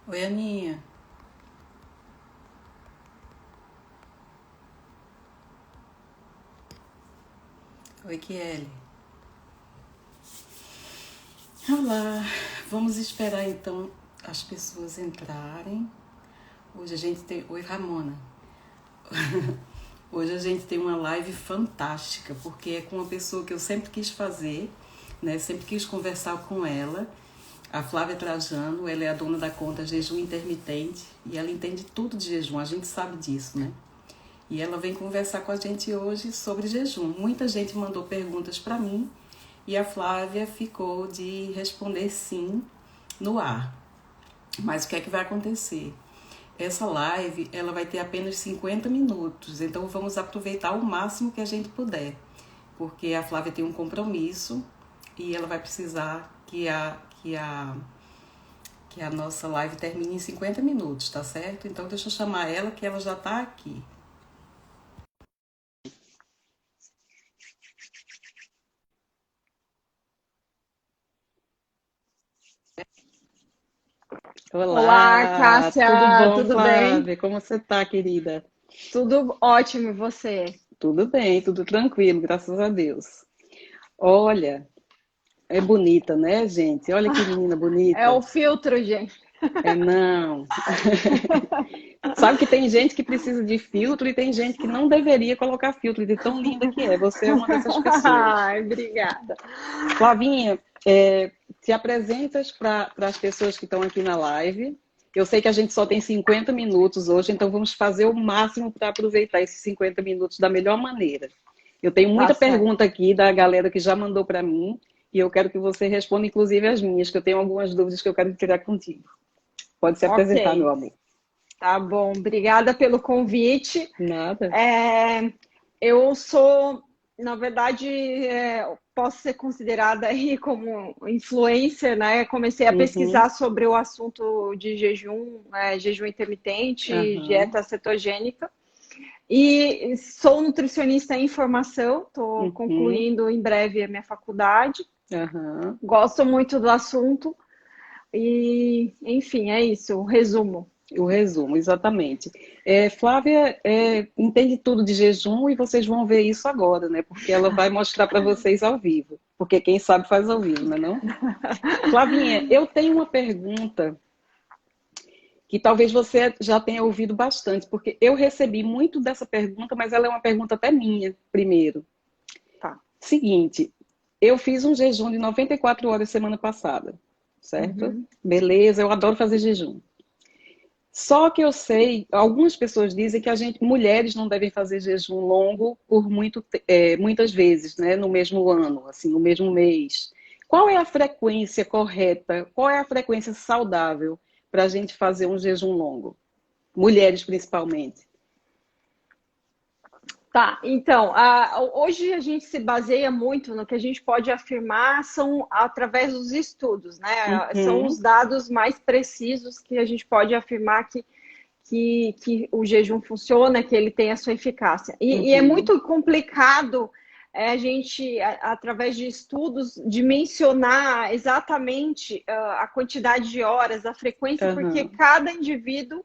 Oi, Aninha. Oi, Kelly. Olá. Vamos esperar então as pessoas entrarem. Hoje a gente tem. Oi, Ramona. Hoje a gente tem uma live fantástica, porque é com uma pessoa que eu sempre quis fazer, né? Sempre quis conversar com ela. A Flávia Trajano, ela é a dona da conta Jejum Intermitente e ela entende tudo de jejum, a gente sabe disso, né? E ela vem conversar com a gente hoje sobre jejum. Muita gente mandou perguntas para mim e a Flávia ficou de responder sim no ar. Mas o que é que vai acontecer? Essa live ela vai ter apenas 50 minutos, então vamos aproveitar o máximo que a gente puder, porque a Flávia tem um compromisso e ela vai precisar que a nossa live termine em 50 minutos, tá certo? Então deixa eu chamar ela que ela já está aqui. Olá, Olá, tudo Cássia, bom, tudo bem? Flávia? Como você tá, querida? Tudo ótimo, e você? Tudo bem, tudo tranquilo, graças a Deus. Olha, é bonita, né, gente? Olha que menina É bonita. o filtro, gente. É não. Sabe que tem gente que precisa de filtro e tem gente que não deveria colocar filtro, de tão linda que é. Você é uma dessas pessoas. Ai, obrigada. Flavinha, te apresentas para as pessoas que estão aqui na live. Eu sei que a gente só tem 50 minutos hoje, então vamos fazer o máximo para aproveitar esses 50 minutos da melhor maneira. Eu tenho Tá muita certo. pergunta aqui da galera que já mandou para mim e eu quero que você responda, inclusive as minhas, que eu tenho algumas dúvidas que eu quero tirar contigo. Pode se apresentar, meu Ok, amor. tá bom. Obrigada pelo convite. Nada. É, eu sou, na verdade, posso ser considerada aí como influencer, né? Comecei a Uhum. pesquisar sobre o assunto de jejum, jejum intermitente, Aham. dieta cetogênica. E sou nutricionista em formação, estou Uhum. concluindo em breve a minha faculdade. Aham. Gosto muito do assunto e, enfim, é isso, o resumo. O resumo, exatamente. Flávia entende tudo de jejum e vocês vão ver isso agora, né? Porque ela vai mostrar para vocês ao vivo. Porque quem sabe faz ao vivo, não é não? Flavinha, eu tenho uma pergunta que talvez você já tenha ouvido bastante, porque eu recebi muito dessa pergunta, mas ela é uma pergunta até minha, primeiro. Tá. Seguinte, eu fiz um jejum de 94 horas semana passada, certo? Uhum. Beleza, eu adoro fazer jejum. Só que eu sei, algumas pessoas dizem que a gente, mulheres não devem fazer jejum longo por muitas vezes, né, no mesmo ano, assim, no mesmo mês. Qual é a frequência correta? Qual é a frequência saudável para a gente fazer um jejum longo? Mulheres, principalmente. Tá, então, hoje a gente se baseia muito no que a gente pode afirmar são através dos estudos, né? São os Uhum, dados mais precisos que a gente pode afirmar que o jejum funciona, que ele tem a sua eficácia. E é uhum, muito complicado a gente, através de estudos, dimensionar exatamente a quantidade de horas, a frequência, porque aham. cada indivíduo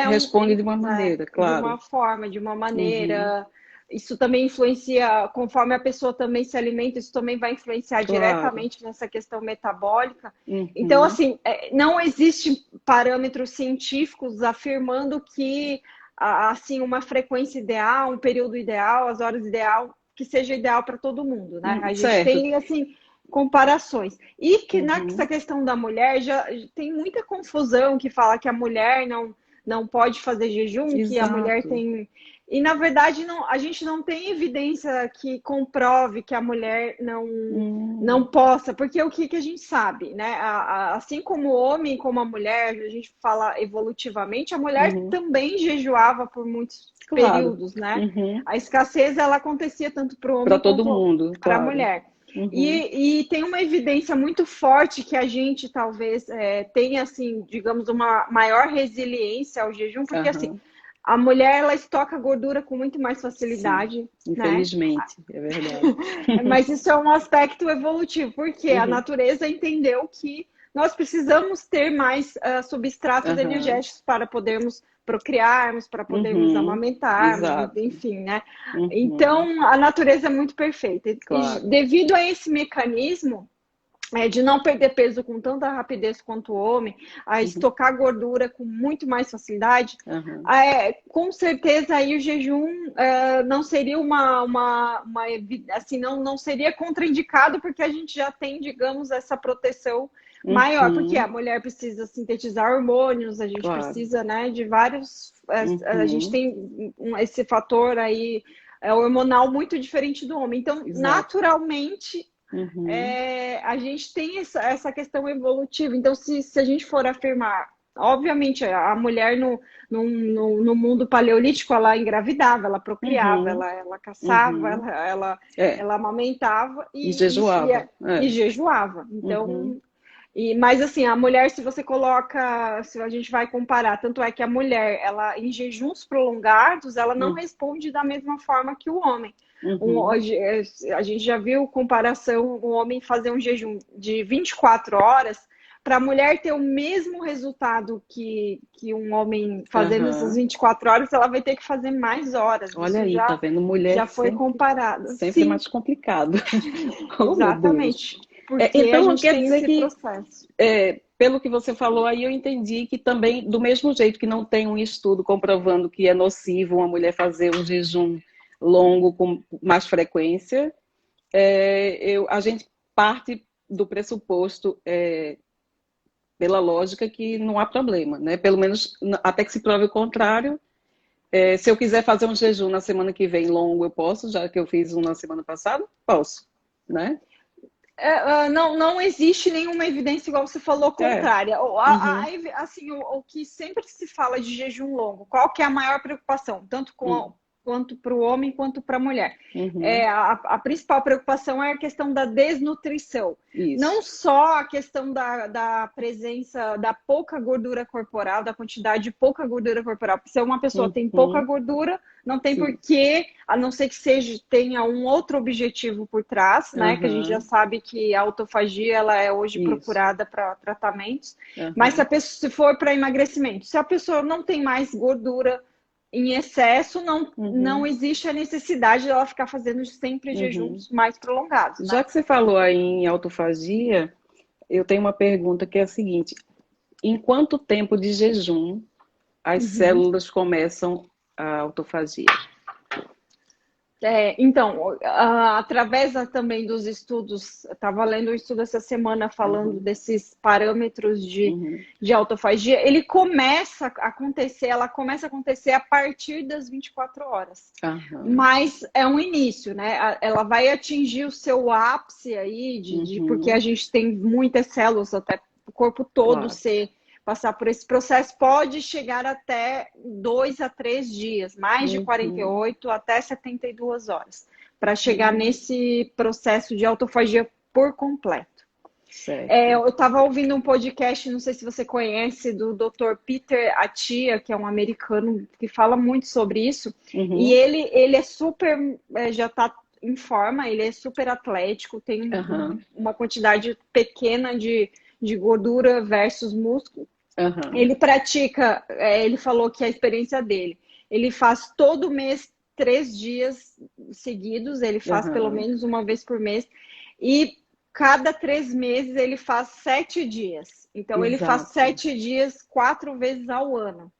Responde de uma né, maneira, de claro. uma forma, de uma Uhum, maneira. Isso também influencia, conforme a pessoa também se alimenta, isso também vai influenciar claro. diretamente nessa questão metabólica. Então, Uhum, assim, não existe parâmetros científicos afirmando que, assim, uma frequência ideal, um período ideal, as horas ideal, que seja ideal para todo mundo, né? A gente certo. tem, assim, comparações. E que nessa Uhum, questão da mulher já tem muita confusão que fala que a mulher não pode fazer jejum, que a mulher exato. tem. E na verdade não, a gente não tem evidência que comprove que a mulher não Hum, possa, porque o que a gente sabe, né? Assim como o homem, como a mulher, a gente fala evolutivamente, a mulher uhum. também jejuava por muitos Claro. períodos, né? Uhum. A escassez ela acontecia tanto para o Para homem todo quanto mundo, para a claro. mulher. Uhum. E tem uma evidência muito forte que a gente talvez tenha, assim, digamos, uma maior resiliência ao jejum, porque assim, Aham. a mulher ela estoca gordura com muito mais Sim. facilidade, né? Infelizmente, é verdade. Mas isso é um aspecto evolutivo, porque a Uhum. natureza entendeu que nós precisamos ter mais substratos energéticos para podermos procriarmos, para podermos amamentarmos, enfim, né? Então, a natureza é muito perfeita. Claro. E devido a esse mecanismo, de não perder peso com tanta rapidez quanto o homem, a estocar gordura com muito mais facilidade, com certeza aí o jejum não seria assim, não seria contraindicado, porque a gente já tem, digamos, essa proteção maior, porque a mulher precisa sintetizar hormônios, a gente precisa, né, de vários, a gente tem esse fator aí hormonal muito diferente do homem, então naturalmente a gente tem essa questão evolutiva. Então, se a gente for afirmar, obviamente, a mulher no mundo paleolítico, ela engravidava, ela procriava, ela caçava, ela amamentava e jejuava. E jejuava. Então, mas assim, a mulher, se você coloca, se a gente vai comparar, tanto é que a mulher, ela em jejuns prolongados, ela não responde da mesma forma que o homem. A gente já viu comparação, o homem fazer um jejum de 24 horas, para a mulher ter o mesmo resultado que um homem fazendo essas 24 horas, ela vai ter que fazer mais horas. Olha aí, tá vendo? Mulher já foi comparado. Sempre mais complicado. Exatamente. Porque então, a gente quer tem dizer esse que, processo. pelo que você falou aí, eu entendi que também, do mesmo jeito que não tem um estudo comprovando que é nocivo uma mulher fazer um jejum longo com mais frequência, a gente parte do pressuposto, pela lógica, que não há problema, né? Pelo menos até que se prove o contrário. Se eu quiser fazer um jejum na semana que vem longo, eu posso, já que eu fiz um na semana passada, posso, né? Não existe nenhuma evidência, igual você falou, contrária. Assim, o que sempre se fala de jejum longo, qual que é a maior preocupação? Tanto quanto para o homem quanto para a mulher. A principal preocupação é a questão da desnutrição. Isso. Não só a questão da presença da pouca gordura corporal, da quantidade de pouca gordura corporal. Porque se uma pessoa tem pouca gordura, não tem porquê, a não ser que tenha um outro objetivo por trás, né? Que a gente já sabe que a autofagia ela é hoje procurada para tratamentos. Mas se for para emagrecimento, se a pessoa não tem mais gordura em excesso, não existe a necessidade dela ficar fazendo sempre jejuns mais prolongados. Né? Já que você falou aí em autofagia, eu tenho uma pergunta que é a seguinte: em quanto tempo de jejum as células começam a autofagia? Então, através também dos estudos, eu estava lendo um estudo essa semana falando desses parâmetros de autofagia, ela começa a acontecer a partir das 24 horas. Mas é um início, né? Ela vai atingir o seu ápice aí, porque a gente tem muitas células, até o corpo todo passar por esse processo, pode chegar até 2 a 3 dias, mais de 48 até 72 horas, para chegar nesse processo de autofagia por completo. Eu estava ouvindo um podcast, não sei se você conhece, do Dr. Peter Attia, que é um americano que fala muito sobre isso, e ele é super, já está em forma, ele é super atlético, tem uma quantidade pequena de gordura versus músculo. Ele pratica, ele falou que a experiência dele, ele faz todo mês 3 dias seguidos, ele faz pelo menos uma vez por mês, e cada 3 meses ele faz 7 dias. Então ele faz 7 dias 4 vezes ao ano.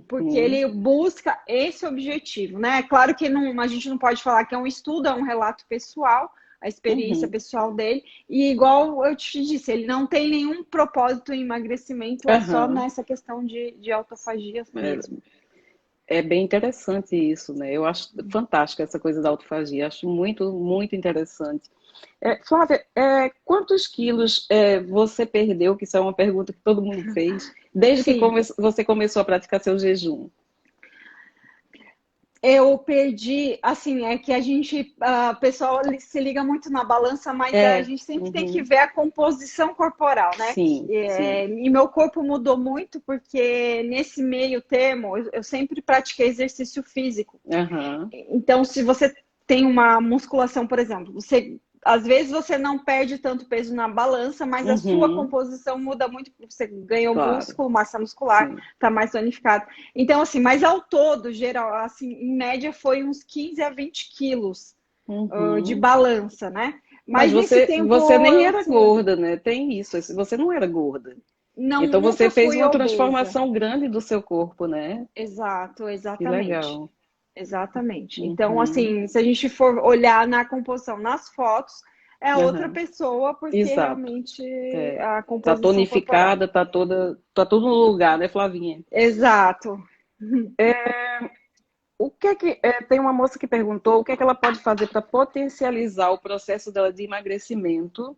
Porque ele busca esse objetivo, né? Claro que a gente não pode falar que é um estudo, é um relato pessoal, a experiência pessoal dele. E igual eu te disse, ele não tem nenhum propósito em emagrecimento, é só nessa questão de autofagia mesmo. É bem interessante isso, né? Eu acho fantástico essa coisa da autofagia, acho muito, muito interessante. Flávia, quantos quilos você perdeu? Que isso é uma pergunta que todo mundo fez, desde que você começou a praticar seu jejum. Eu perdi, assim, é que o pessoal se liga muito na balança, mas a gente sempre tem que ver a composição corporal, né? Sim. E meu corpo mudou muito porque nesse meio termo eu sempre pratiquei exercício físico. Então, se você tem uma musculação, por exemplo, você às vezes você não perde tanto peso na balança, mas a sua composição muda muito, você ganhou músculo, massa muscular, está mais tonificado. Então, assim, mas ao todo, geral, assim, em média foi uns 15 a 20 quilos de balança, né? Mas você nem era gorda, né? Tem isso, você não era gorda. Não, então você fez uma obesa. transformação grande do seu corpo, né? Exato, exatamente. Que legal. Exatamente. Então, assim, se a gente for olhar na composição, nas fotos, é outra pessoa, porque realmente a composição tá tonificada, corporal. tá tudo no lugar, né, Flavinha? Exato. O que é que tem uma moça que perguntou o que é que ela pode fazer para potencializar o processo dela de emagrecimento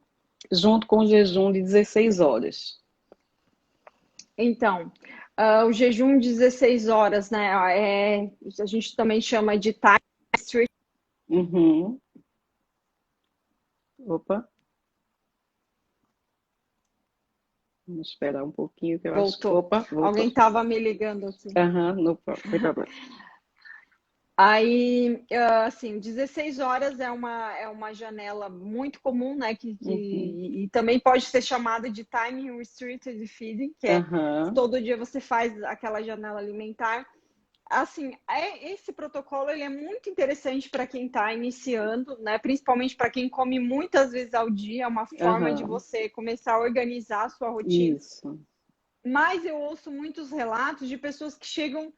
junto com o jejum de 16 horas? Então, o jejum de 16 horas, né? A gente também chama de time restriction. Opa. Vamos esperar um pouquinho que eu voltou. acho que... Opa, voltou. Alguém estava me ligando aqui. Não tem problema. Aí, assim, 16 horas é uma janela muito comum, né? E também pode ser chamada de time restricted feeding, que é todo dia você faz aquela janela alimentar. Assim, esse protocolo ele é muito interessante para quem está iniciando, né? Principalmente para quem come muitas vezes ao dia, é uma forma de você começar a organizar a sua rotina. Isso. Mas eu ouço muitos relatos de pessoas que chegam,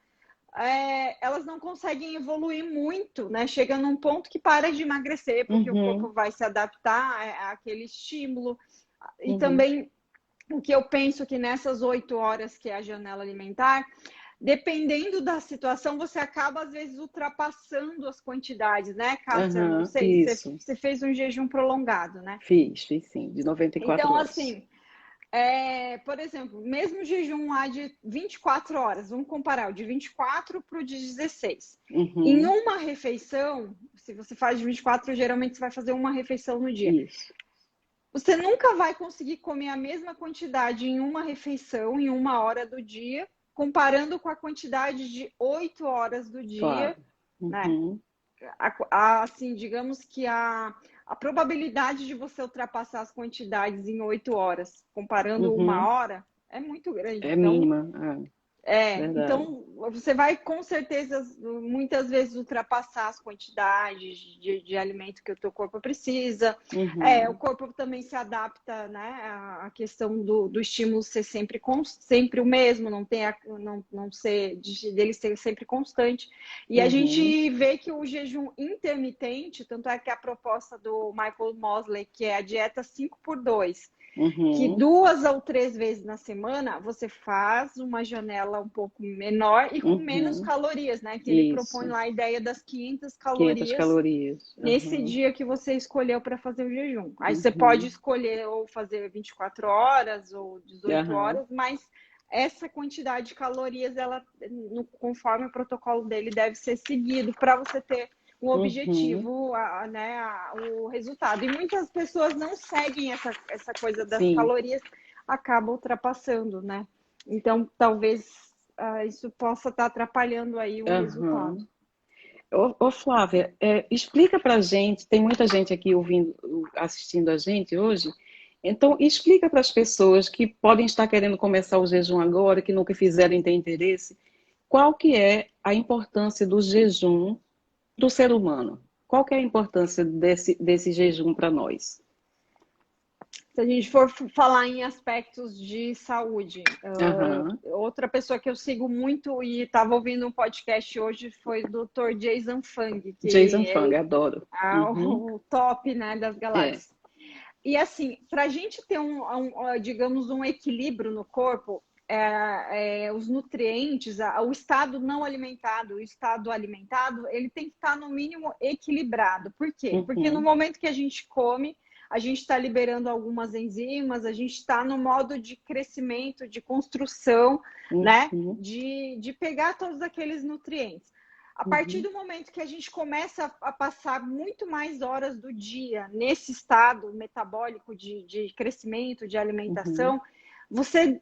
elas não conseguem evoluir muito, né? Chega num ponto que para de emagrecer, porque o corpo vai se adaptar àquele estímulo. E também o que eu penso que nessas 8 horas que é a janela alimentar, dependendo da situação, você acaba, às vezes, ultrapassando as quantidades, né, Kátia? Não sei, você fez um jejum prolongado, né? Fiz sim, de 94 então, horas. Então, assim, por exemplo, mesmo jejum lá de 24 horas, vamos comparar o de 24 para o de 16. Em uma refeição, se você faz de 24, geralmente você vai fazer uma refeição no dia. Isso. Você nunca vai conseguir comer a mesma quantidade em uma refeição, em 1 hora do dia, comparando com a quantidade de 8 horas do dia, né? Assim, digamos que a probabilidade de você ultrapassar as quantidades em 8 horas, comparando 1 hora, é muito grande. É mínima. Então você vai com certeza muitas vezes ultrapassar as quantidades de alimento que o teu corpo precisa. O corpo também se adapta, né, à questão do estímulo ser sempre o mesmo, não ser dele ser sempre constante. E a gente vê que o jejum intermitente, tanto é que a proposta do Michael Mosley, que é a dieta 5x2, que 2 ou 3 vezes na semana você faz uma janela um pouco menor e com menos calorias, né? Que ele propõe lá a ideia das 500 calorias nesse dia que você escolheu para fazer o jejum. Aí você pode escolher ou fazer 24 horas ou 18 horas, mas essa quantidade de calorias, conforme o protocolo dele, deve ser seguido para você ter o objetivo, né, o resultado. E muitas pessoas não seguem essa coisa das calorias, acabam ultrapassando, né? Então, talvez isso possa estar atrapalhando aí o resultado. Ô Flávia, explica pra gente, tem muita gente aqui assistindo a gente hoje, então explica para as pessoas que podem estar querendo começar o jejum agora, que nunca fizeram e têm interesse, qual que é a importância do jejum do ser humano? Qual que é a importância desse jejum para nós? Se a gente for falar em aspectos de saúde, outra pessoa que eu sigo muito e estava ouvindo um podcast hoje foi o Dr. Jason Fung. Jason Fung, adoro. O top, né, das galáxias. E assim, para a gente ter digamos, um equilíbrio no corpo, os nutrientes, o estado não alimentado, o estado alimentado, ele tem que estar no mínimo equilibrado. Por quê? Porque no momento que a gente come, a gente está liberando algumas enzimas, a gente está no modo de crescimento, de construção, né? De pegar todos aqueles nutrientes. A partir do momento que a gente começa a passar muito mais horas do dia nesse estado metabólico de crescimento, de alimentação, você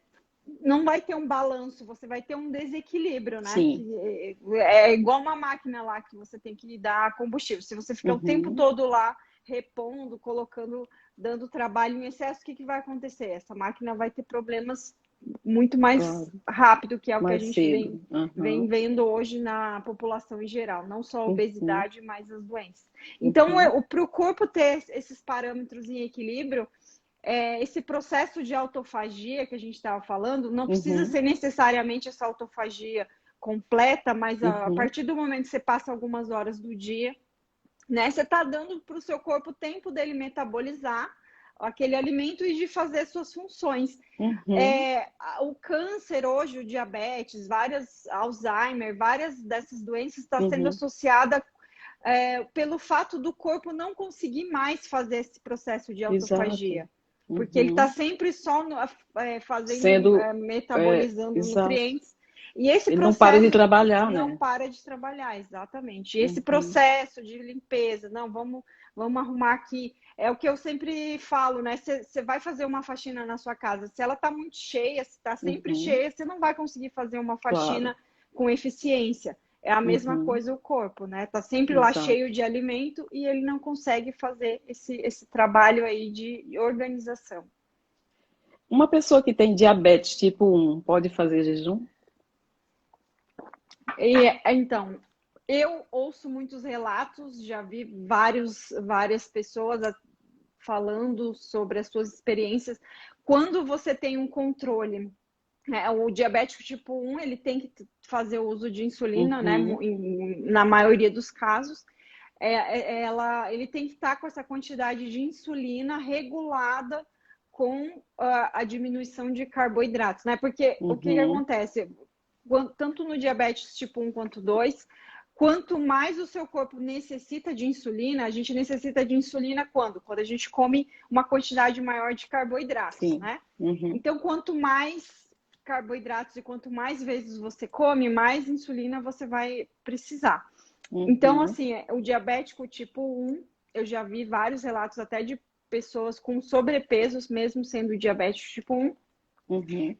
não vai ter um balanço, você vai ter um desequilíbrio, né? É igual uma máquina lá que você tem que dar combustível. Se você ficar o tempo todo lá repondo, colocando, dando trabalho em excesso, o que vai acontecer? Essa máquina vai ter problemas muito mais rápido, que é o que a gente vem vendo hoje na população em geral, não só a obesidade, mas as doenças. Então, para o corpo ter esses parâmetros em equilíbrio, esse processo de autofagia que a gente estava falando, não precisa ser necessariamente essa autofagia completa, mas a partir do momento que você passa algumas horas do dia, né, você está dando para o seu corpo tempo dele metabolizar aquele alimento e de fazer suas funções. O câncer hoje, o diabetes, Alzheimer, várias dessas doenças está sendo associada pelo fato do corpo não conseguir mais fazer esse processo de autofagia. Porque ele está sempre só metabolizando nutrientes. E esse ele processo não para de trabalhar, né? Não para de trabalhar, exatamente. E esse processo de limpeza, não, vamos arrumar aqui. É o que eu sempre falo, né? Você vai fazer uma faxina na sua casa. Se ela está muito cheia, se está sempre cheia, você não vai conseguir fazer uma faxina com eficiência. É a mesma coisa o corpo, né? Tá sempre lá cheio de alimento e ele não consegue fazer esse trabalho aí de organização. Uma pessoa que tem diabetes tipo 1 pode fazer jejum? Então, eu ouço muitos relatos, já vi várias pessoas falando sobre as suas experiências. Quando você tem um controle, o diabético tipo 1, ele tem que fazer o uso de insulina, né? Na maioria dos casos. Ele tem que estar com essa quantidade de insulina regulada com a diminuição de carboidratos, né? Porque o que acontece? Tanto no diabetes tipo 1 quanto 2, quanto mais o seu corpo necessita de insulina, a gente necessita de insulina quando? Quando a gente come uma quantidade maior de carboidratos, né? Então, quanto mais carboidratos e quanto mais vezes você come, mais insulina você vai precisar. Então, assim, o diabético tipo 1, eu já vi vários relatos até de pessoas com sobrepesos, mesmo sendo diabético tipo 1,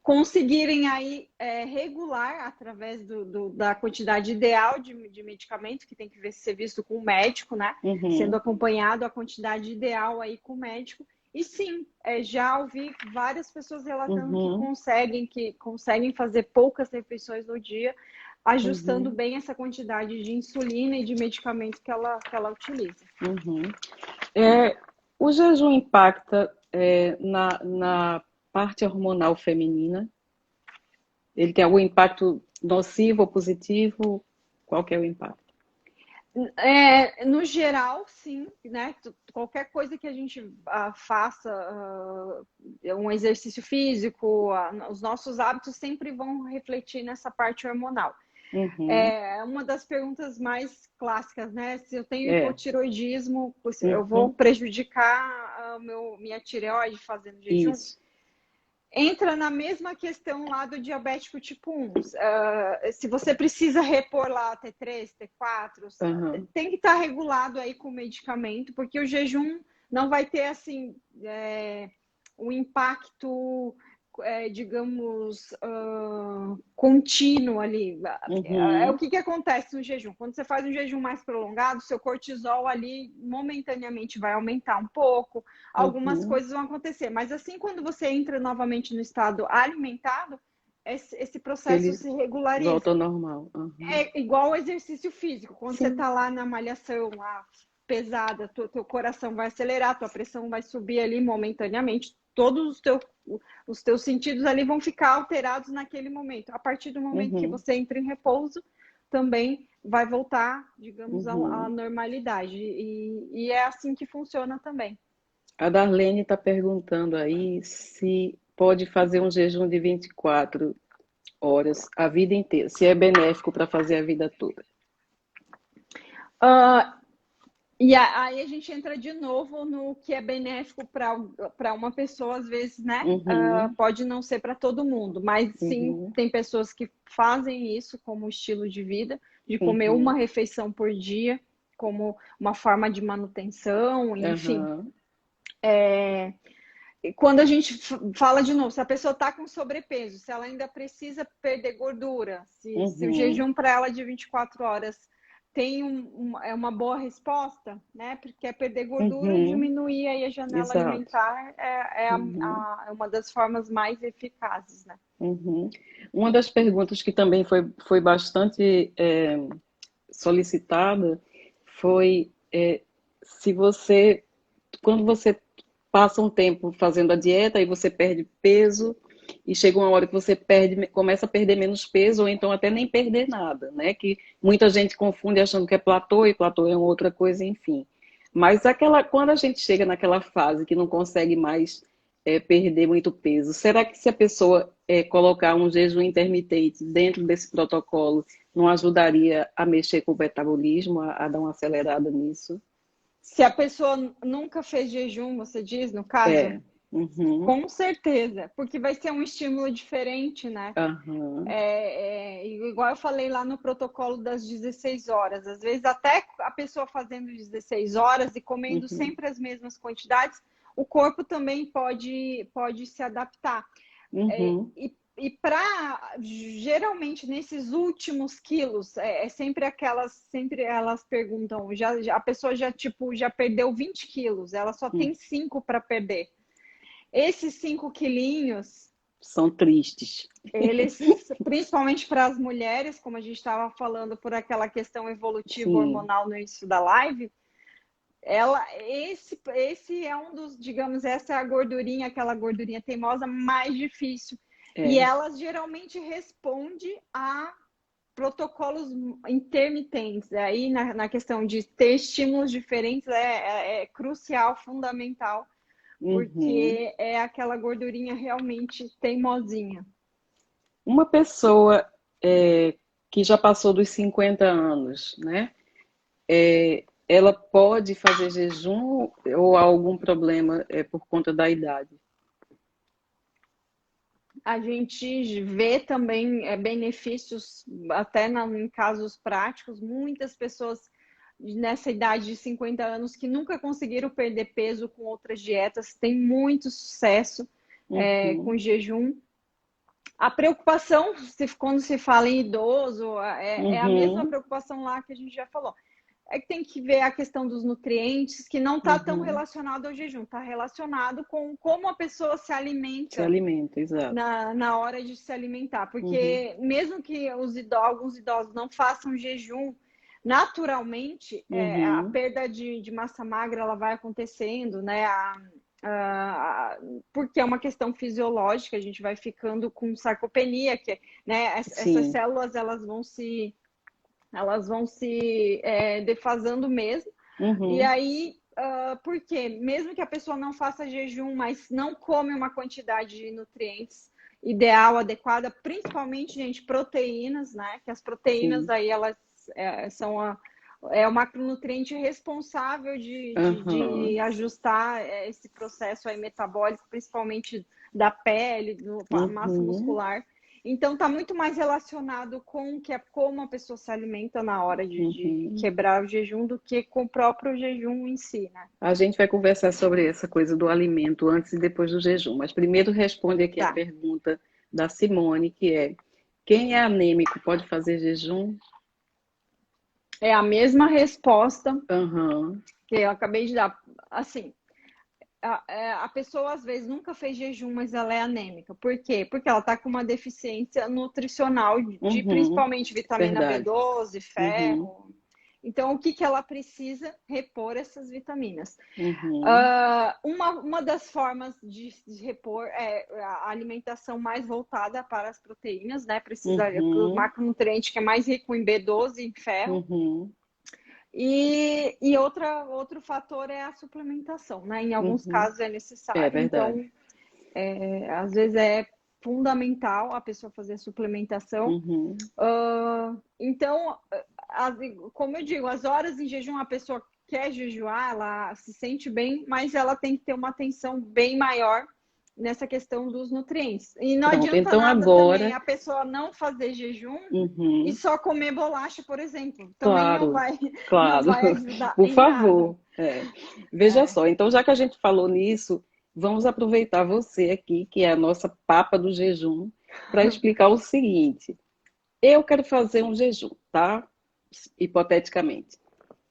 conseguirem aí regular através da quantidade ideal de medicamento, que tem que ser visto com o médico, né? Sendo acompanhado a quantidade ideal aí com o médico. E sim, já ouvi várias pessoas relatando que conseguem fazer poucas refeições no dia, ajustando bem essa quantidade de insulina e de medicamento que ela utiliza. O jejum impacta na parte hormonal feminina? Ele tem algum impacto nocivo ou positivo? Qual que é o impacto? No geral, sim, né? Qualquer coisa que a gente faça, um exercício físico, os nossos hábitos sempre vão refletir nessa parte hormonal. É uma das perguntas mais clássicas, né? Se eu tenho hipotiroidismo, eu vou prejudicar minha tireoide fazendo jejum? Isso. Entra na mesma questão lá do diabético tipo 1. Se você precisa repor lá T3, T4, tem que estar regulado aí com o medicamento, porque o jejum não vai ter, assim, um impacto, digamos, contínuo ali. O que acontece no jejum? Quando você faz um jejum mais prolongado, seu cortisol ali momentaneamente vai aumentar um pouco, algumas coisas vão acontecer. Mas assim, quando você entra novamente no estado alimentado, esse processo se regulariza. Volta ao normal. É igual ao exercício físico. Quando você está lá na malhação, lá pesada, teu coração vai acelerar, tua pressão vai subir ali momentaneamente. Todos os teus sentidos ali vão ficar alterados naquele momento. A partir do momento que você entra em repouso, também vai voltar, digamos, à normalidade. E é assim que funciona também. A Darlene está perguntando aí se pode fazer um jejum de 24 horas a vida inteira, se é benéfico para fazer a vida toda. E aí a gente entra de novo no que é benéfico para uma pessoa, às vezes, né? Pode não ser para todo mundo, mas sim, tem pessoas que fazem isso como estilo de vida, de comer uma refeição por dia, como uma forma de manutenção, enfim. Quando a gente fala de novo, se a pessoa está com sobrepeso, se ela ainda precisa perder gordura, se o jejum para ela de 24 horas tem é uma boa resposta, né? Porque é perder gordura e diminuir aí a janela Exato. alimentar é uma das formas mais eficazes, né? Uma das perguntas que também foi bastante solicitada foi se você, quando você passa um tempo fazendo a dieta e você perde peso e chega uma hora que você começa a perder menos peso ou então até nem perder nada, né? Que muita gente confunde achando que é platô e platô é outra coisa, enfim. Mas quando a gente chega naquela fase que não consegue mais perder muito peso, será que se a pessoa colocar um jejum intermitente dentro desse protocolo não ajudaria a mexer com o metabolismo, a dar uma acelerada nisso? Se a pessoa nunca fez jejum, você diz, no caso? Com certeza, porque vai ser um estímulo diferente, né? Igual eu falei lá no protocolo das 16 horas, às vezes até a pessoa fazendo 16 horas e comendo sempre as mesmas quantidades, o corpo também pode se adaptar. E para geralmente nesses últimos quilos, sempre elas perguntam, a pessoa já perdeu 20 quilos, ela só tem 5 para perder. Esses 5 quilinhos são tristes. Eles, principalmente para as mulheres, como a gente estava falando por aquela questão evolutiva hormonal no início da live, esse é um dos, digamos, essa é a gordurinha, aquela gordurinha teimosa mais difícil. E ela geralmente responde a protocolos intermitentes. Aí na questão de ter estímulos diferentes é crucial, fundamental, porque é aquela gordurinha realmente teimosinha. Uma pessoa que já passou dos 50 anos, né? Ela pode fazer jejum ou há algum problema por conta da idade? A gente vê também benefícios, até em casos práticos, muitas pessoas nessa idade de 50 anos que nunca conseguiram perder peso com outras dietas, têm muito sucesso com jejum. A preocupação, quando se fala em idoso, é a mesma preocupação lá que a gente já falou. É que tem que ver a questão dos nutrientes, que não está tão relacionado ao jejum, está relacionado com como a pessoa se alimenta. Se alimenta, exato. Na hora de se alimentar. Porque mesmo que alguns idosos não façam jejum, naturalmente, a perda de massa magra ela vai acontecendo, né? Porque é uma questão fisiológica, a gente vai ficando com sarcopenia, que, né, essas células elas vão se defasando mesmo. E aí, porque mesmo que a pessoa não faça jejum, mas não come uma quantidade de nutrientes ideal, adequada, principalmente, gente, proteínas, né? Que as proteínas aí elas são o macronutriente responsável de ajustar esse processo aí metabólico, principalmente da pele, da massa muscular. Então, está muito mais relacionado com como a pessoa se alimenta na hora de quebrar o jejum do que com o próprio jejum em si, né? A gente vai conversar sobre essa coisa do alimento antes e depois do jejum. Mas primeiro responde aqui a pergunta da Simone, que é: quem é anêmico pode fazer jejum? É a mesma resposta que eu acabei de dar. Assim, a pessoa às vezes nunca fez jejum, mas ela é anêmica. Por quê? Porque ela está com uma deficiência nutricional de principalmente vitamina B12, ferro. Então, o que ela precisa? Repor essas vitaminas. Uma das formas de repor é a alimentação mais voltada para as proteínas, né? Precisa do macronutriente que é mais rico em B12 e em ferro. E outro fator é a suplementação, né? Em alguns casos é necessário. É verdade. Então, às vezes é fundamental a pessoa fazer a suplementação. Então, como eu digo, as horas em jejum, a pessoa quer jejuar, ela se sente bem, mas ela tem que ter uma atenção bem maior nessa questão dos nutrientes. E não adianta então nada agora... também a pessoa não fazer jejum e só comer bolacha, por exemplo. Também não vai ajudar. Por favor. Veja só, então já que a gente falou nisso, vamos aproveitar você aqui, que é a nossa papa do jejum, para explicar o seguinte. Eu quero fazer um jejum, tá? hipoteticamente.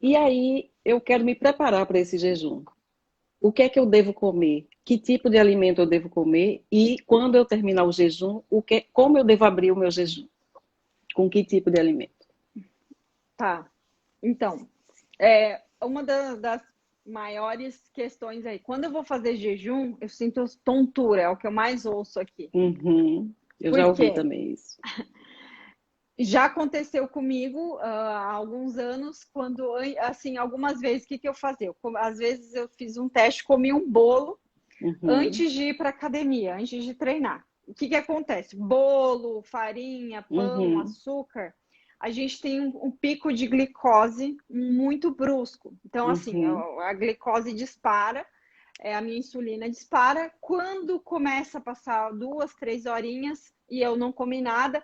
E aí eu quero me preparar para esse jejum. O que é que eu devo comer? Que tipo de alimento eu devo comer? E quando eu terminar o jejum, como eu devo abrir o meu jejum? Com que tipo de alimento? Tá. Então, uma das maiores questões aí. Quando eu vou fazer jejum, eu sinto tontura, é o que eu mais ouço aqui. Uhum. Eu Por já ouvi quê? também isso. Já aconteceu comigo há alguns anos, quando, assim, algumas vezes, o que eu fazia? Às vezes eu fiz um teste, comi um bolo antes de ir para academia, antes de treinar. O que acontece? Bolo, farinha, pão, açúcar, a gente tem um pico de glicose muito brusco. Então, assim, a glicose dispara, a minha insulina dispara. Quando começa a passar 2, 3 horinhas e eu não comi nada,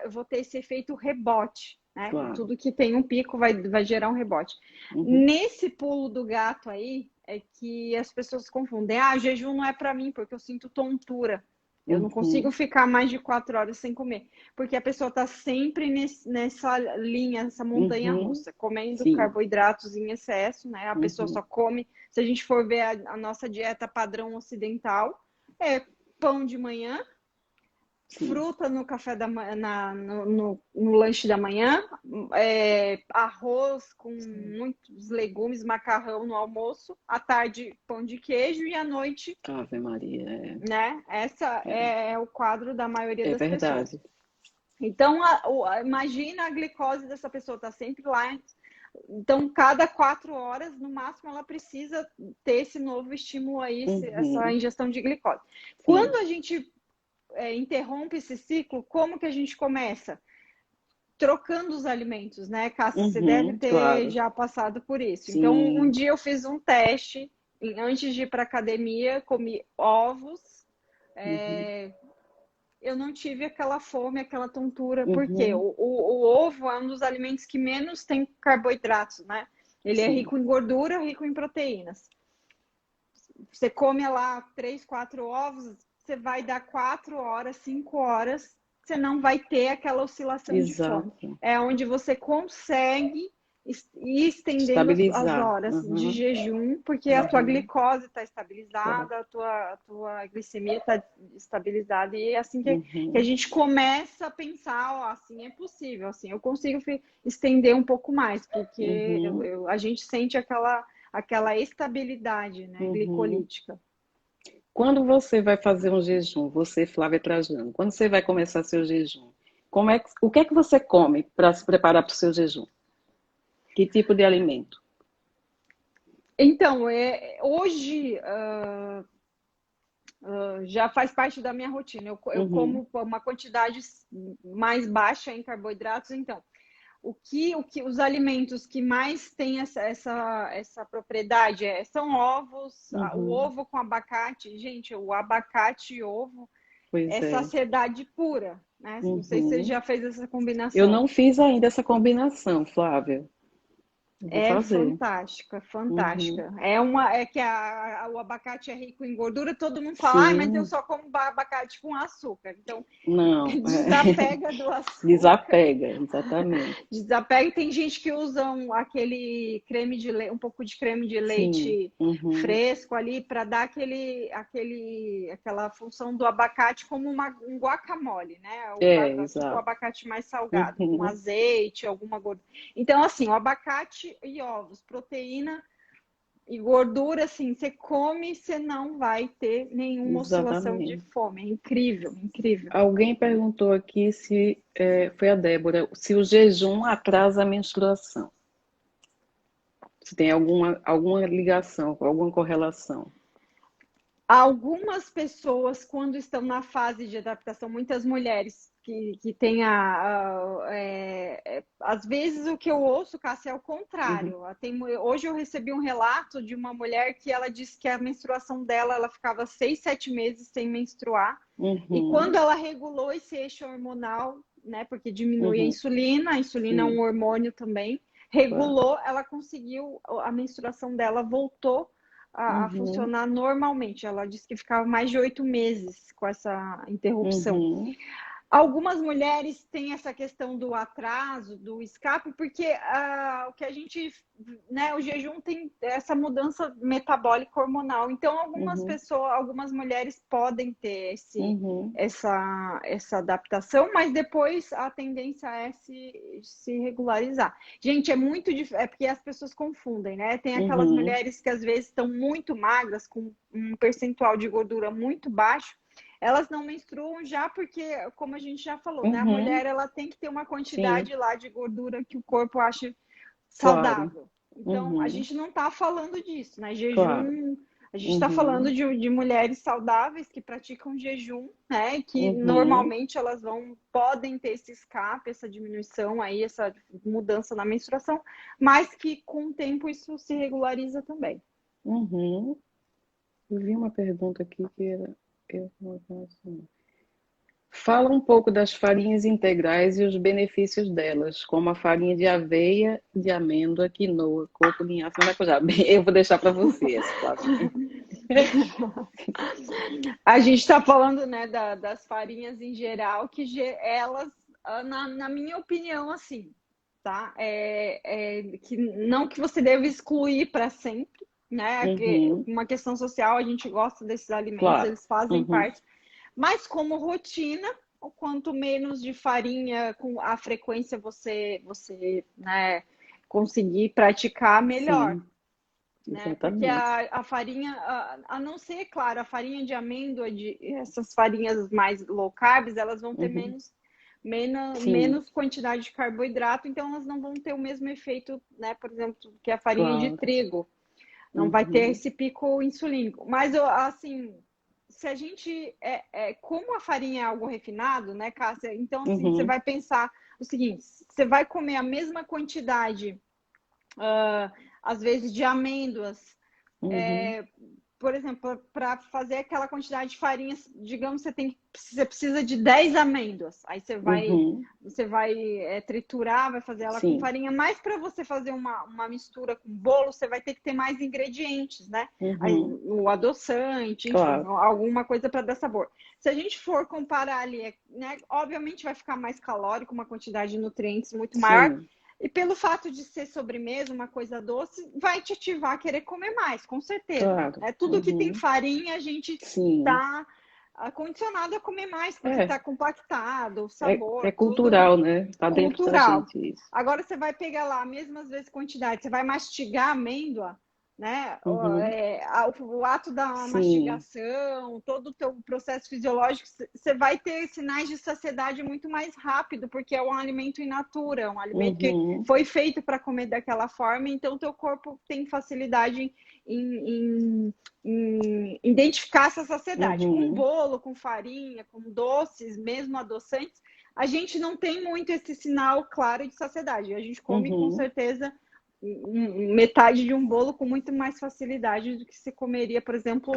eu vou ter esse efeito rebote, né? Claro. Tudo que tem um pico vai gerar um rebote. Nesse pulo do gato aí, é que as pessoas confundem. Jejum não é para mim, porque eu sinto tontura. Eu não consigo ficar mais de 4 horas sem comer. Porque a pessoa está sempre nessa linha, essa montanha russa, comendo carboidratos em excesso, né? A pessoa só come. Se a gente for ver a nossa dieta padrão ocidental, é pão de manhã, fruta no café da manhã, no lanche da manhã, arroz com muitos legumes, macarrão no almoço, à tarde pão de queijo e à noite. Ave Maria. Né? Essa é o quadro da maioria das verdade. pessoas. Então, imagina a glicose dessa pessoa, tá sempre lá. Então, cada 4 horas, no máximo, ela precisa ter esse novo estímulo aí, essa ingestão de glicose. Quando a gente interrompe esse ciclo, como que a gente começa? Trocando os alimentos, né, Cássia? Você deve ter já passado por isso. Sim. Então, um dia eu fiz um teste, antes de ir para academia, comi ovos, eu não tive aquela fome, aquela tontura, porque o ovo é um dos alimentos que menos tem carboidratos, né? Ele é rico em gordura, rico em proteínas. Você come lá 3, 4 ovos, você vai dar 4 horas, 5 horas, você não vai ter aquela oscilação de fome. É onde você consegue ir estendendo as horas de jejum, porque a tua glicose está estabilizada, a tua glicemia está estabilizada, e é assim que a gente começa a pensar, assim é possível, assim eu consigo estender um pouco mais, porque a gente sente aquela estabilidade, né, glicolítica. Quando você vai fazer um jejum, você, Flávia Trajano, quando você vai começar seu jejum, o que é que você come para se preparar para o seu jejum? Que tipo de alimento? Então, hoje já faz parte da minha rotina. Eu como uma quantidade mais baixa em carboidratos. Então, os alimentos que mais têm essa propriedade são ovos, o ovo com abacate. Gente, o abacate e ovo saciedade pura, né? Não sei se você já fez essa combinação. Eu não fiz ainda essa combinação, Flávia. Fantástica, fantástica. É que o abacate é rico em gordura, todo mundo fala, mas eu só como abacate com açúcar. Então, não, desapega do açúcar. Desapega, exatamente. Desapega. Tem gente que usa aquele creme de leite, um pouco de creme de leite fresco ali para dar aquela função do abacate como um guacamole, né? Tipo o abacate mais salgado, com azeite, alguma gordura. Então, assim, o abacate e ovos, proteína e gordura, assim, você come, você não vai ter nenhuma oscilação de fome. É incrível, incrível. Alguém perguntou aqui foi a Débora, se o jejum atrasa a menstruação. Se tem alguma ligação, alguma correlação. Algumas pessoas, quando estão na fase de adaptação, muitas mulheres que têm às vezes o que eu ouço, Cássia, é o contrário. Hoje eu recebi um relato de uma mulher que ela disse que a menstruação dela, ela ficava 6, 7 meses sem menstruar. E quando ela regulou esse eixo hormonal, né, porque diminui a insulina é um hormônio também, regulou, ela conseguiu, a menstruação dela voltou a funcionar normalmente. Ela disse que ficava mais de 8 meses com essa interrupção. Algumas mulheres têm essa questão do atraso, do escape, porque o que a gente, né, o jejum tem essa mudança metabólica hormonal. Então, algumas pessoas, algumas mulheres podem ter essa adaptação, mas depois a tendência é se regularizar. Gente, é muito difícil, é porque as pessoas confundem, né? Tem aquelas mulheres que às vezes estão muito magras, com um percentual de gordura muito baixo. Elas não menstruam já porque, como a gente já falou, né? A mulher ela tem que ter uma quantidade lá de gordura que o corpo acha saudável. Então, a gente não está falando disso, né? Jejum, a gente está falando de mulheres saudáveis que praticam jejum, né? Que normalmente elas podem ter esse escape, essa diminuição aí, essa mudança na menstruação, mas que com o tempo isso se regulariza também. Eu vi uma pergunta aqui que era... Fala um pouco das farinhas integrais e os benefícios delas, como a farinha de aveia, de amêndoa, quinoa, coco, linhaça, maracujá. Eu vou deixar para vocês, Flávia. A gente está falando, né, das farinhas em geral, que elas, na minha opinião, assim, tá? Que não que você deve excluir para sempre, né? Uma questão social, a gente gosta desses alimentos, eles fazem parte. Mas como rotina, o quanto menos de farinha, com a frequência você né, conseguir praticar, melhor. Né? Porque a farinha, a não ser, claro, a farinha de amêndoa, essas farinhas mais low carbs, elas vão ter menos quantidade de carboidrato, então elas não vão ter o mesmo efeito, né, por exemplo, que a farinha de trigo. Não vai ter esse pico insulínico. Mas, assim, se a gente... como a farinha é algo refinado, né, Cássia? Então, assim, você vai pensar o seguinte, você vai comer a mesma quantidade, às vezes, de amêndoas, por exemplo, para fazer aquela quantidade de farinha, digamos, você precisa de 10 amêndoas. Aí você vai triturar, vai fazer ela com farinha. Mas para você fazer uma mistura com bolo, você vai ter que ter mais ingredientes, né? Aí, o adoçante, enfim, alguma coisa para dar sabor. Se a gente for comparar ali, né, obviamente vai ficar mais calórico, uma quantidade de nutrientes muito maior. E pelo fato de ser sobremesa, uma coisa doce, vai te ativar a querer comer mais, com certeza. Tudo que tem farinha, a gente está condicionado a comer mais, porque está compactado, o sabor. É cultural, né? Está dentro da gente isso. Agora você vai pegar lá, mesmo às vezes quantidade, você vai mastigar a amêndoa, né? O ato da mastigação, todo o teu processo fisiológico, você vai ter sinais de saciedade muito mais rápido, porque é um alimento in natura, um alimento que foi feito para comer daquela forma, então o teu corpo tem facilidade em identificar essa saciedade. Com bolo, com farinha, com doces, mesmo adoçantes, a gente não tem muito esse sinal claro de saciedade. A gente come com certeza metade de um bolo com muito mais facilidade do que você comeria, por exemplo,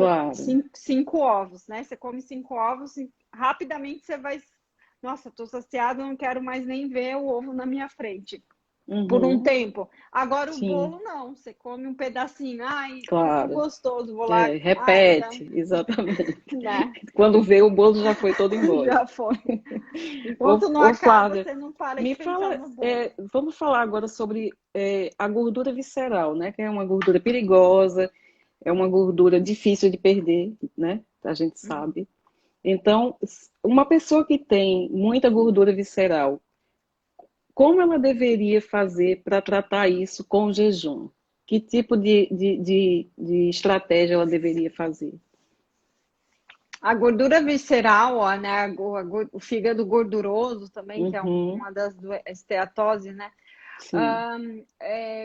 5 ovos, né? Você come 5 ovos e rapidamente você vai... Nossa, tô saciado, não quero mais nem ver o ovo na minha frente. Por um tempo. Agora o bolo não, você come um pedacinho, que gostoso, vou lá. Repete, exatamente. Né? Quando vê, o bolo já foi todo embora. Já foi. Enquanto não acaba, Flávia, você não para de pensar no bolo. Vamos falar agora sobre a gordura visceral, né? Que é uma gordura perigosa, é uma gordura difícil de perder, né? A gente sabe. Então, uma pessoa que tem muita gordura visceral, como ela deveria fazer para tratar isso com o jejum? Que tipo de estratégia ela deveria fazer? A gordura visceral, né? O fígado gorduroso também, que é uma das esteatose, né?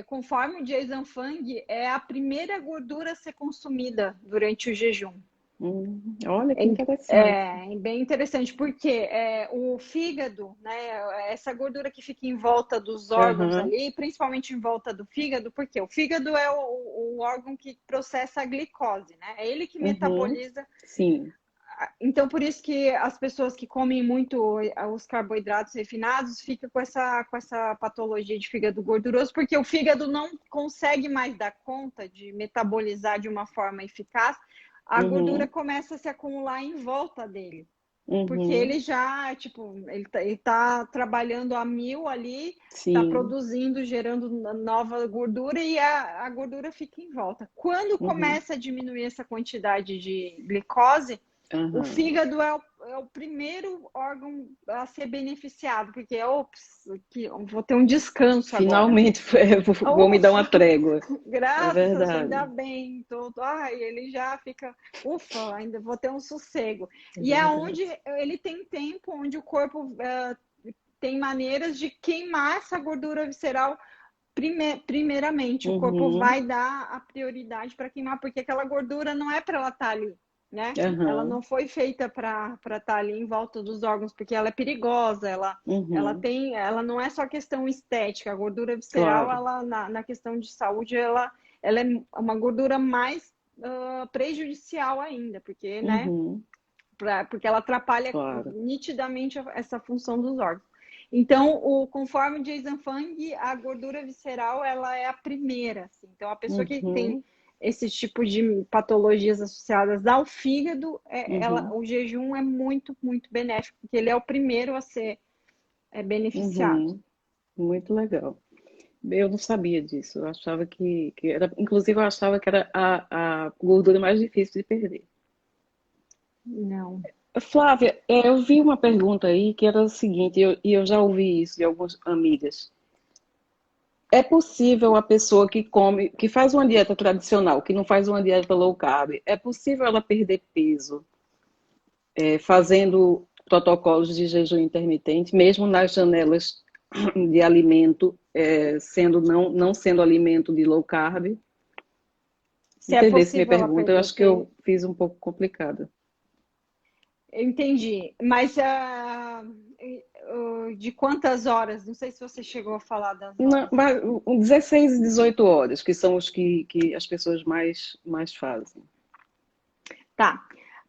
Conforme o Jason Fung, é a primeira gordura a ser consumida durante o jejum. Olha que interessante. É bem interessante, porque o fígado, né, essa gordura que fica em volta dos órgãos ali, principalmente em volta do fígado, porque o fígado é o órgão que processa a glicose, né? É ele que metaboliza. Então, por isso que as pessoas que comem muito os carboidratos refinados ficam com essa patologia de fígado gorduroso, porque o fígado não consegue mais dar conta de metabolizar de uma forma eficaz. A gordura começa a se acumular em volta dele. porque ele já, tipo, ele tá trabalhando a 1000 ali, tá Sim. produzindo, gerando nova gordura e a gordura fica em volta. Quando começa a diminuir essa quantidade de glicose, o fígado é o primeiro órgão a ser beneficiado, porque, ops, vou ter um descanso agora. Finalmente, vou me dar uma trégua. Graças, ainda bem. Ele já fica, ufa, ainda vou ter um sossego. E é onde ele tem tempo, onde o corpo tem maneiras de queimar essa gordura visceral primeiramente. O corpo vai dar a prioridade para queimar, porque aquela gordura não é para ela estar ali, né? Ela não foi feita para estar ali em volta dos órgãos, porque ela é perigosa, ela não é só questão estética, a gordura visceral, ela na questão de saúde, ela é uma gordura mais prejudicial ainda, porque, né? Porque ela atrapalha nitidamente essa função dos órgãos. Então, conforme Jason Fung, a gordura visceral, ela é a primeira, assim. Então, a pessoa que tem esse tipo de patologias associadas ao fígado, o jejum é muito, muito benéfico, porque ele é o primeiro a ser beneficiado. Muito legal. Eu não sabia disso. Eu achava que era, inclusive eu achava que era a gordura mais difícil de perder. Não. Flávia, eu vi uma pergunta aí que era o seguinte, e eu já ouvi isso de algumas amigas. É possível a pessoa que faz uma dieta tradicional, que não faz uma dieta low carb, é possível ela perder peso fazendo protocolos de jejum intermitente, mesmo nas janelas de alimento, não sendo alimento de low carb? Se é possível minha pergunta, eu acho que eu fiz um pouco complicada. Eu entendi, mas de quantas horas? Não sei se você chegou a falar das horas. Não, 16 e 18 horas, que são os que as pessoas mais fazem. Tá,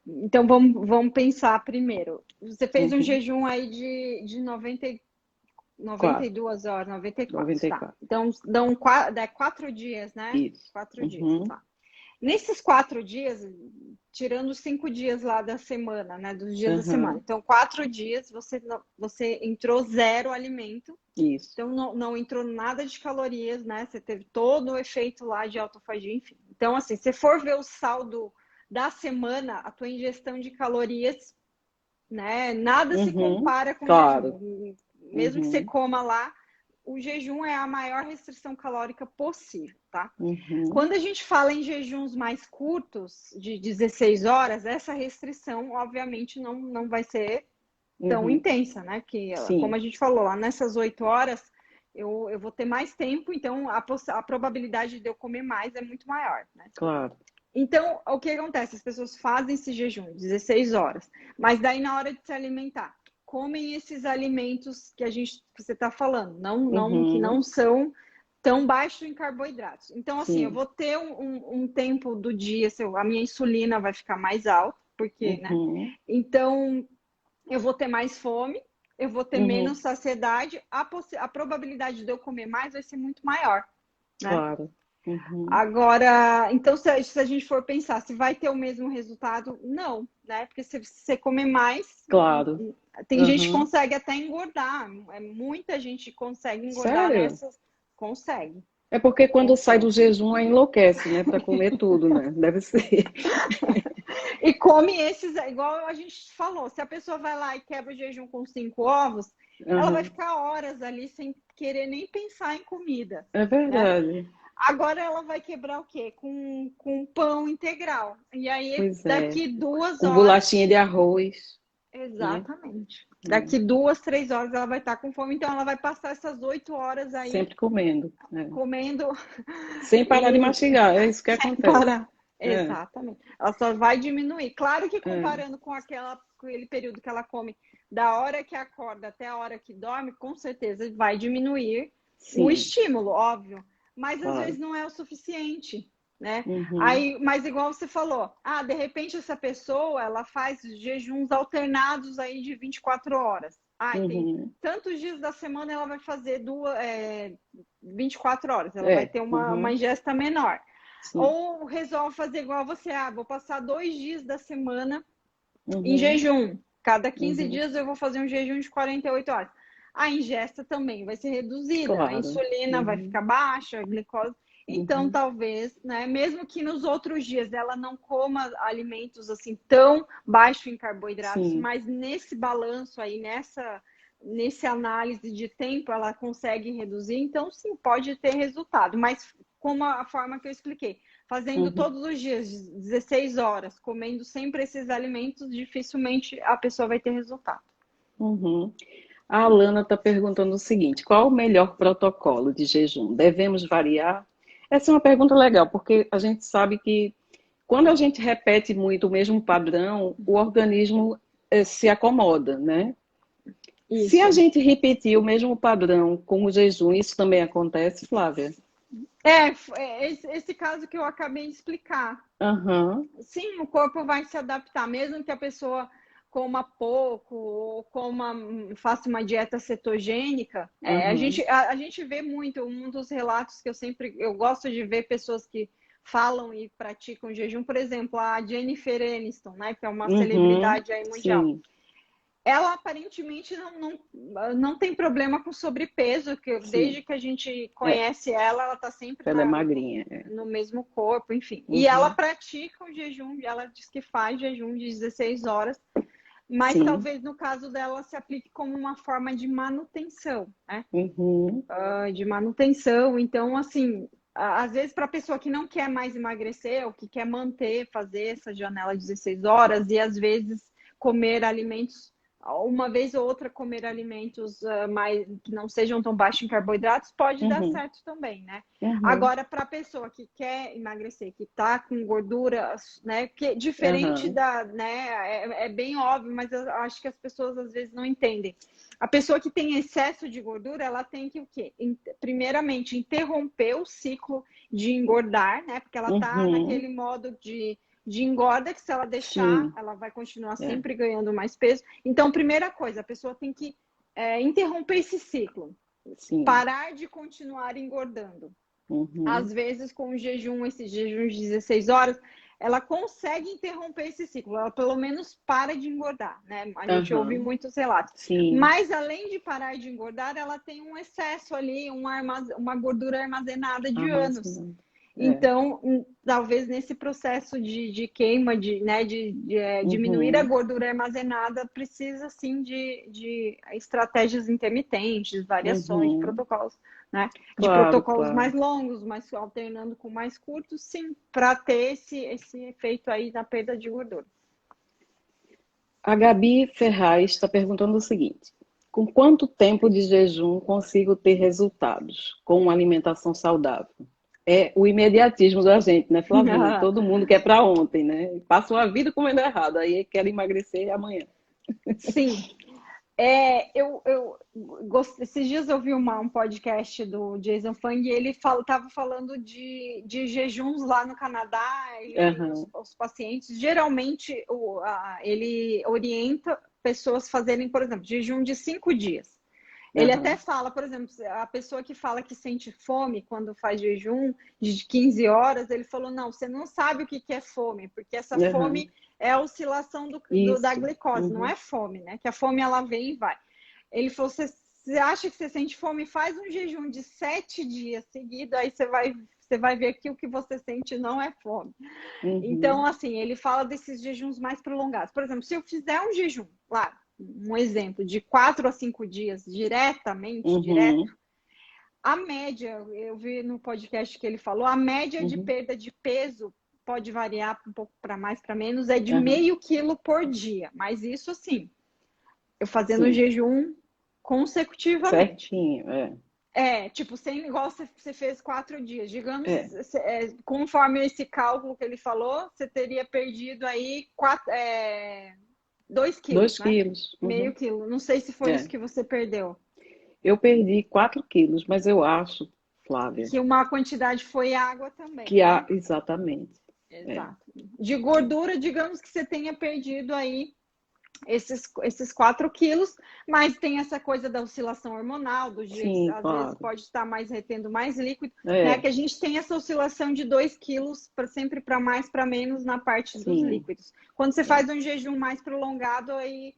então vamos pensar primeiro. Você fez um jejum aí de 92 horas, 94. Tá. Então, dão 4 dias, né? Isso. 4 dias, tá. Nesses 4 dias, tirando os 5 dias lá da semana, né? Dos dias da semana. Então, 4 dias você entrou 0 alimento. Isso. Então, não entrou nada de calorias, né? Você teve todo o efeito lá de autofagia, enfim. Então, assim, se for ver o saldo da semana, a tua ingestão de calorias, né? Nada se compara com o jejum. Mesmo que você coma lá, o jejum é a maior restrição calórica possível, tá? Quando a gente fala em jejuns mais curtos, de 16 horas, essa restrição, obviamente, não vai ser tão intensa, né? Que, como a gente falou, lá nessas 8 horas, eu vou ter mais tempo, então a probabilidade de eu comer mais é muito maior, né? Claro. Então, o que acontece? As pessoas fazem esse jejum, 16 horas, mas daí na hora de se alimentar, comem esses alimentos que você está falando, que não são tão baixos em carboidratos. Então, assim, eu vou ter um tempo do dia, a minha insulina vai ficar mais alta, porque, né? Então, eu vou ter mais fome, eu vou ter menos saciedade, a probabilidade de eu comer mais vai ser muito maior, né? Claro. Agora, então, se a gente for pensar, se vai ter o mesmo resultado, não, né? Porque se você comer mais, claro. Tem gente que consegue até engordar, muita gente consegue engordar nessas, consegue. É porque quando sai do jejum, enlouquece, né? Para comer tudo, né? Deve ser. E come esses, igual a gente falou, se a pessoa vai lá e quebra o jejum com 5 ovos, ela vai ficar horas ali sem querer nem pensar em comida. É verdade. Né? Agora ela vai quebrar o quê? Com pão integral. E aí, daqui 2 horas... Com bolachinha de arroz. Exatamente. Né? Daqui 2, 3 horas ela vai estar com fome, então ela vai passar essas 8 horas aí... Sempre comendo. Comendo... Sem parar de mastigar, é isso que acontece. Parar. Exatamente. Ela só vai diminuir. Claro que comparando com aquele período que ela come, da hora que acorda até a hora que dorme, com certeza vai diminuir o estímulo, óbvio. Mas às vezes não é o suficiente, né? Aí, mas igual você falou, de repente essa pessoa, ela faz jejuns alternados aí de 24 horas. Tem tantos dias da semana ela vai fazer 24 horas, ela vai ter uma ingesta menor. Sim. Ou resolve fazer igual você, vou passar 2 dias da semana em jejum. Cada 15 dias eu vou fazer um jejum de 48 horas. A ingesta também vai ser reduzida, Claro. a insulina vai ficar baixa, a glicose. Então, talvez, né, mesmo que nos outros dias ela não coma alimentos assim tão baixos em carboidratos, mas nesse balanço aí, nesse análise de tempo, ela consegue reduzir. Então, sim, pode ter resultado. Mas como a forma que eu expliquei, fazendo todos os dias, 16 horas, comendo sempre esses alimentos, dificilmente a pessoa vai ter resultado. A Alana está perguntando o seguinte: qual o melhor protocolo de jejum? Devemos variar? Essa é uma pergunta legal, porque a gente sabe que quando a gente repete muito o mesmo padrão, o organismo se acomoda, né? Isso. Se a gente repetir o mesmo padrão com o jejum, isso também acontece, Flávia? Esse caso que eu acabei de explicar. Sim, o corpo vai se adaptar, mesmo que a pessoa coma pouco ou faça uma dieta cetogênica. A gente vê muito, um dos relatos que eu gosto de ver pessoas que falam e praticam jejum, por exemplo, a Jennifer Aniston, né, que é uma celebridade aí mundial. Sim. Ela aparentemente não tem problema com sobrepeso, desde que a gente conhece ela está sempre é magrinha, no mesmo corpo, enfim. E ela pratica o jejum, ela diz que faz jejum de 16 horas, mas talvez no caso dela se aplique como uma forma de manutenção, né? De manutenção. Então, assim, às vezes para a pessoa que não quer mais emagrecer, ou que quer fazer essa janela de 16 horas, e às vezes comer alimentos, uma vez ou outra comer alimentos que não sejam tão baixos em carboidratos, pode dar certo também, né? Agora, para a pessoa que quer emagrecer, que está com gordura, né? Que diferente né? É bem óbvio, mas eu acho que as pessoas às vezes não entendem. A pessoa que tem excesso de gordura, ela tem que o quê? Primeiramente, interromper o ciclo de engordar, né? Porque ela está naquele modo de engorda, que se ela deixar, ela vai continuar sempre ganhando mais peso. Então, primeira coisa, a pessoa tem que interromper esse ciclo. Parar de continuar engordando. Às vezes, com esses jejuns de 16 horas, ela consegue interromper esse ciclo. Ela, pelo menos, para de engordar, né? A gente ouve muitos relatos. Mas, além de parar de engordar, ela tem um excesso ali, uma gordura armazenada de anos. Então, talvez nesse processo de queima, de diminuir a gordura armazenada, precisa sim de estratégias intermitentes, variações de protocolos, né? De protocolos mais longos, mas alternando com mais curtos, sim, para ter esse efeito aí da perda de gordura. A Gabi Ferraz está perguntando o seguinte: com quanto tempo de jejum consigo ter resultados com uma alimentação saudável? É o imediatismo da gente, né, Flavinha? Todo mundo quer para ontem, né? Passa uma vida comendo errado, aí quer emagrecer amanhã. Sim. Esses dias eu vi um podcast do Jason Fung e ele estava falando de jejuns lá no Canadá e os pacientes. Geralmente, ele orienta pessoas a fazerem, por exemplo, jejum de 5 dias. Ele até fala, por exemplo, a pessoa que fala que sente fome quando faz jejum de 15 horas, ele falou, não, você não sabe o que é fome, porque essa fome é a oscilação da glicose, não é fome, né? Que a fome, ela vem e vai. Ele falou, você acha que você sente fome? Faz um jejum de 7 dias seguidos, aí você vai ver que o que você sente não é fome. Então, assim, ele fala desses jejuns mais prolongados. Por exemplo, se eu fizer um jejum, lá, um exemplo, de 4 a 5 dias direto, a média, eu vi no podcast que ele falou, a média de perda de peso pode variar um pouco para mais, para menos, é de meio quilo por dia. Mas isso, assim, eu fazendo jejum consecutivamente. Certinho, tipo, sem igual você fez 4 dias. Digamos, conforme esse cálculo que ele falou, você teria perdido aí 2 quilos, 2 quilos. Meio quilo. Não sei se foi isso que você perdeu. Eu perdi 4 quilos, mas eu acho, Flávia, que uma quantidade foi água também. Exatamente. Exato. De gordura, digamos que você tenha perdido aí esses 4 quilos, mas tem essa coisa da oscilação hormonal, do dia que às vezes pode estar retendo mais líquido, né? Que a gente tem essa oscilação de 2 quilos sempre para mais, para menos na parte dos líquidos. Quando você faz um jejum mais prolongado, aí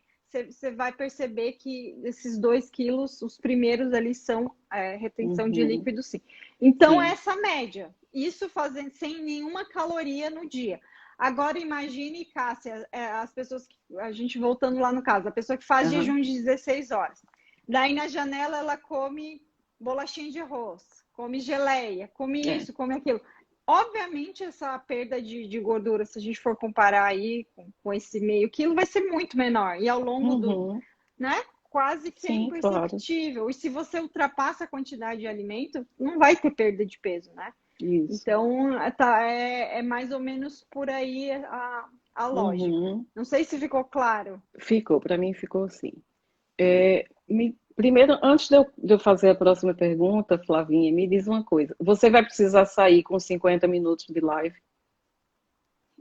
você vai perceber que esses 2 quilos, os primeiros ali são retenção de líquido, sim. Então, Sim. essa média, isso fazendo sem nenhuma caloria no dia. Agora, imagine, Cássia, as pessoas, a gente voltando lá no caso, a pessoa que faz jejum de 16 horas. Daí, na janela, ela come bolachinha de arroz, come geleia, come isso, come aquilo. Obviamente, essa perda de gordura, se a gente for comparar aí com esse meio quilo, vai ser muito menor. E ao longo do, né? Quase que é imperceptível. Claro. E se você ultrapassa a quantidade de alimento, não vai ter perda de peso, né? Isso. Então, é mais ou menos por aí a lógica. Não sei se ficou claro. Ficou, para mim ficou assim. Primeiro, antes de eu fazer a próxima pergunta, Flavinha, me diz uma coisa. Você vai precisar sair com 50 minutos de live?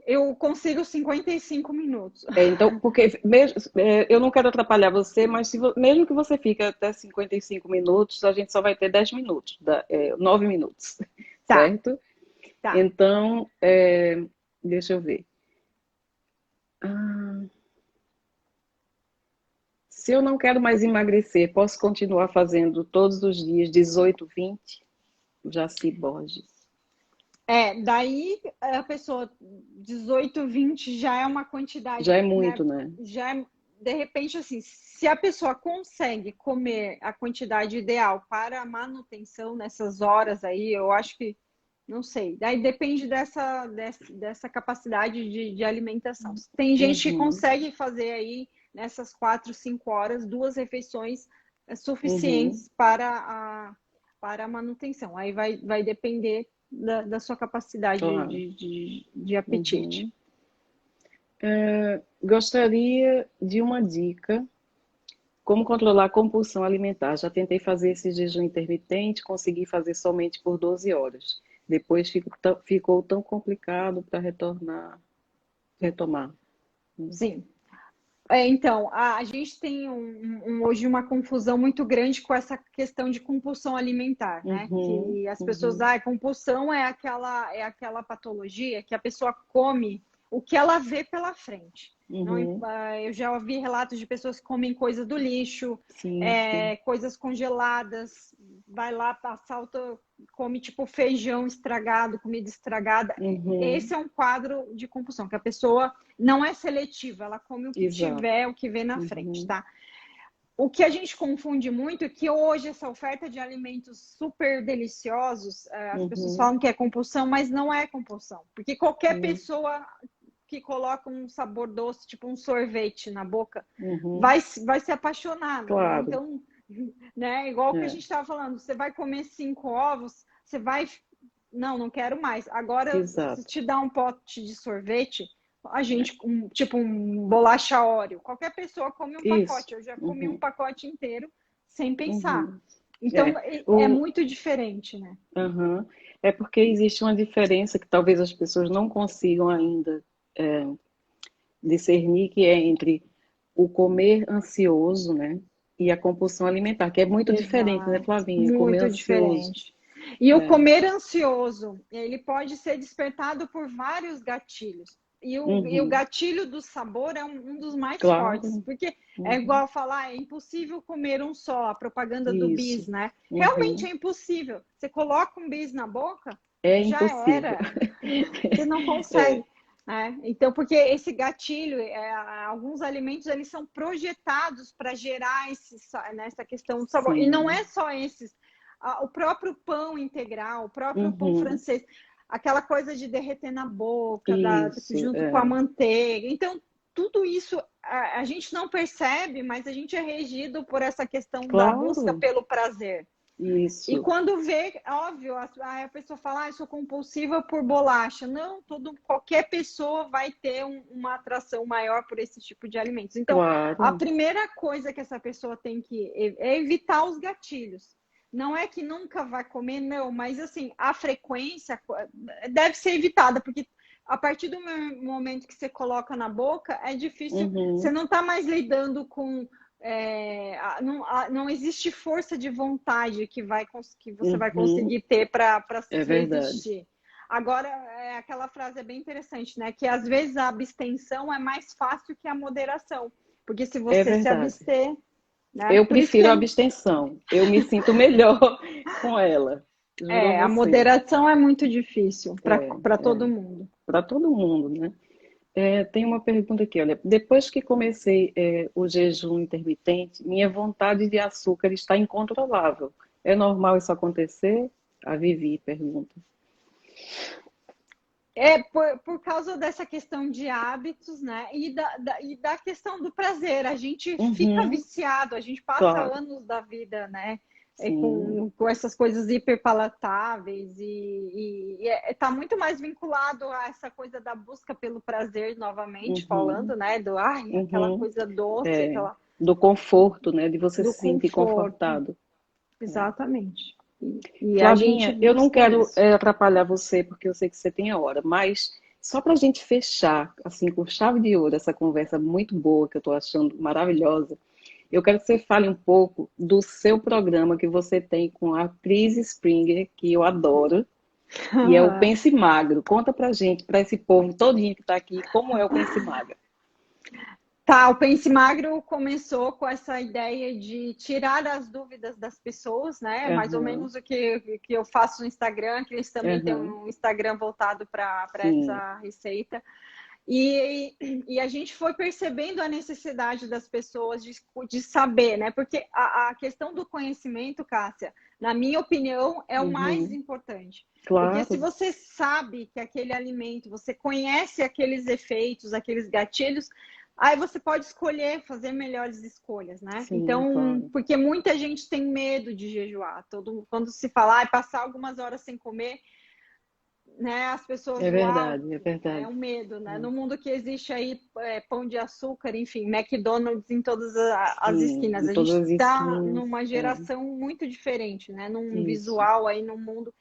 Eu consigo 55 minutos. Então, porque eu não quero atrapalhar você, mas mesmo que você fique até 55 minutos, a gente só vai ter 10 minutos, 9 minutos, tá. Certo? Tá. Então, deixa eu ver. Se eu não quero mais emagrecer, posso continuar fazendo todos os dias 18, 20? Jaci Borges. Daí a pessoa 18, 20 já é uma quantidade. Já é muito, né? Já é, de repente, assim, se a pessoa consegue comer a quantidade ideal para a manutenção nessas horas aí, eu acho que, não sei. Daí depende dessa capacidade de alimentação. Tem gente que consegue fazer aí, nessas 4, 5 horas, 2 refeições suficientes para a manutenção. Aí vai depender da sua capacidade claro. de apetite. Gostaria de uma dica. Como controlar a compulsão alimentar? Já tentei fazer esse jejum intermitente, consegui fazer somente por 12 horas. Depois ficou tão complicado para retomar. Sim. Então, a gente tem hoje uma confusão muito grande com essa questão de compulsão alimentar, né? Que as pessoas, compulsão é aquela patologia que a pessoa come o que ela vê pela frente. Não, eu já ouvi relatos de pessoas que comem coisa do lixo, sim. Coisas congeladas, vai lá, assalta, come tipo feijão estragado, comida estragada. Esse é um quadro de compulsão, que a pessoa não é seletiva, ela come o que tiver, o que vê na frente, tá? O que a gente confunde muito é que hoje essa oferta de alimentos super deliciosos, as pessoas falam que é compulsão, mas não é compulsão. Porque qualquer pessoa que coloca um sabor doce, tipo um sorvete na boca, vai se apaixonar. Claro. Né? Então, né, igual que a gente estava falando, você vai comer 5 ovos, você vai... Não quero mais. Agora, se te dá um pote de sorvete, a gente, tipo um bolacha Oreo, qualquer pessoa come um pacote. Eu já comi um pacote inteiro sem pensar. Então, é muito diferente, né? É porque existe uma diferença que talvez as pessoas não consigam ainda discernir, que é entre o comer ansioso, né, e a compulsão alimentar, que é muito diferente, né, Flavinha? Muito comer diferente. E o comer ansioso, ele pode ser despertado por vários gatilhos. E o gatilho do sabor é um dos mais fortes. Porque é igual falar, é impossível comer um só, a propaganda do bis, né? Realmente é impossível. Você coloca um bis na boca, já impossível. era. Você não consegue. Então, porque esse gatilho, alguns alimentos, eles são projetados para gerar essa questão do sabor. Sim. E não é só esses. O próprio pão integral, o próprio pão francês, aquela coisa de derreter na boca, junto com a manteiga. Então, tudo isso a gente não percebe, mas a gente é regido por essa questão da busca pelo prazer. Isso. E quando vê, óbvio, a pessoa fala, eu sou compulsiva por bolacha. Não, qualquer pessoa vai ter uma atração maior por esse tipo de alimentos. Então, a primeira coisa que essa pessoa tem que é evitar os gatilhos. Não é que nunca vai comer, não, mas assim, a frequência deve ser evitada, porque a partir do momento que você coloca na boca, é difícil, você não está mais lidando com... não existe força de vontade que você vai conseguir ter para resistir. Agora, aquela frase é bem interessante, né? Que às vezes a abstenção é mais fácil que a moderação. Porque se É você se verdade. abster, né? Eu Por isso que prefiro a abstenção. Eu me sinto melhor com ela. Juro a a você. moderação é muito difícil para todo É. mundo. Para todo mundo, né? Tem uma pergunta aqui, olha. Depois que comecei o jejum intermitente, minha vontade de açúcar está incontrolável. É normal isso acontecer? A Vivi pergunta. Por causa dessa questão de hábitos, né? E da questão do prazer. A gente fica Uhum, viciado, a gente passa claro, anos da vida, né? sim. Com essas coisas hiperpalatáveis tá muito mais vinculado a essa coisa da busca pelo prazer, novamente Uhum, falando, né? Do ai, aquela uhum. coisa doce, É, aquela do conforto, né? De você do se sentir conforto. confortado. É. Exatamente. E a gente Flavinha, eu não busca quero isso. atrapalhar você, porque eu sei que você tem a hora, mas só para a gente fechar, assim, com chave de ouro, essa conversa muito boa, que eu estou achando maravilhosa, eu quero que você fale um pouco do seu programa que você tem com a Cris Springer, que eu adoro, e é o Pense Magro. Conta pra gente, para esse povo todinho que está aqui, como é o Pense Magro. Tá, o Pense Magro começou com essa ideia de tirar as dúvidas das pessoas, né? Mais ou Aham, menos o que eu faço no Instagram, que eles também têm aham, um Instagram voltado para sim. essa receita. E a gente foi percebendo a necessidade das pessoas de saber, né? Porque a questão do conhecimento, Cássia, na minha opinião, é o mais Uhum, importante. Porque se claro, você sabe que aquele alimento, você conhece aqueles efeitos, aqueles gatilhos, aí você pode escolher fazer melhores escolhas, né? sim, Então, claro. porque muita gente tem medo de jejuar. Quando se fala, passar algumas horas sem comer, né? As pessoas, uau, É é verdade. um medo, né? É. No mundo que existe aí pão de açúcar, enfim, McDonald's em todas as Sim, esquinas. em A todas gente as está esquinas. numa É, geração muito diferente, né? Num isso. visual aí no mundo.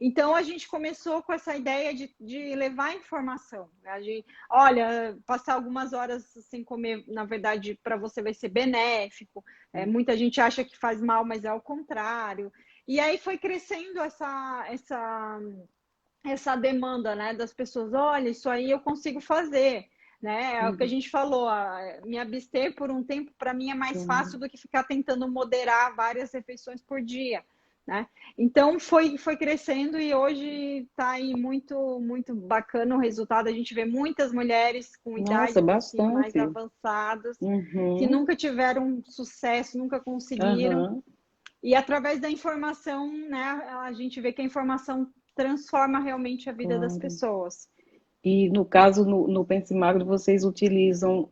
Então a gente começou com essa ideia de levar informação. Né? Olha, passar algumas horas sem comer, na verdade, para você vai ser benéfico. Muita gente acha que faz mal, mas é ao contrário. E aí foi crescendo essa demanda, né, das pessoas, olha, isso aí eu consigo fazer, né? É o que a Uhum. gente falou, me abster por um tempo para mim é mais Claro. fácil do que ficar tentando moderar várias refeições por dia, né? Então foi crescendo e hoje está aí muito bacana o resultado. A gente vê muitas mulheres com Nossa, idades assim mais bastante. avançadas que Uhum. nunca tiveram sucesso, nunca conseguiram Aham. e através da informação, né, a gente vê que a informação transforma realmente a vida das Claro. pessoas. E no caso, no Pense Magro, vocês utilizam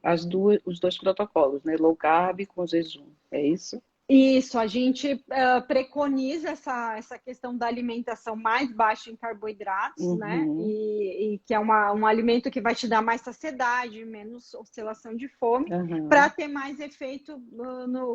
os dois protocolos, né? Low carb com jejum. É isso? Isso, a gente preconiza essa questão da alimentação mais baixa em carboidratos, né? Uhum. E que é um alimento que vai te dar mais saciedade, menos oscilação de fome, para Aham. ter mais efeito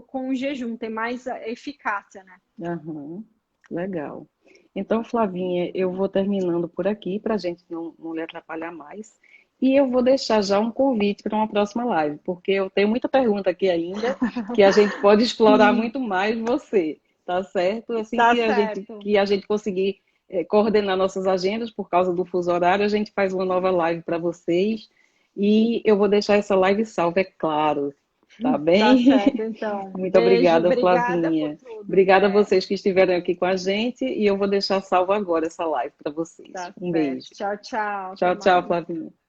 com o jejum, ter mais eficácia, né? Aham. Legal. Então, Flavinha, eu vou terminando por aqui para a gente não lhe atrapalhar mais. E eu vou deixar já um convite para uma próxima live, porque eu tenho muita pergunta aqui ainda que a gente pode explorar Sim, muito mais você, tá certo? Assim tá que certo. a gente conseguir coordenar nossas agendas por causa do fuso horário, a gente faz uma nova live para vocês. E eu vou deixar essa live salva, é claro, tá Tá bem? certo, então. Muito Beijo, obrigada, obrigada por Flavinha. tudo. Obrigada a vocês que estiveram aqui com a gente e eu vou deixar salvo agora essa live para vocês. Tá Um certo. beijo. Tchau, tchau. Até Tchau, tchau, mais. Flavinha.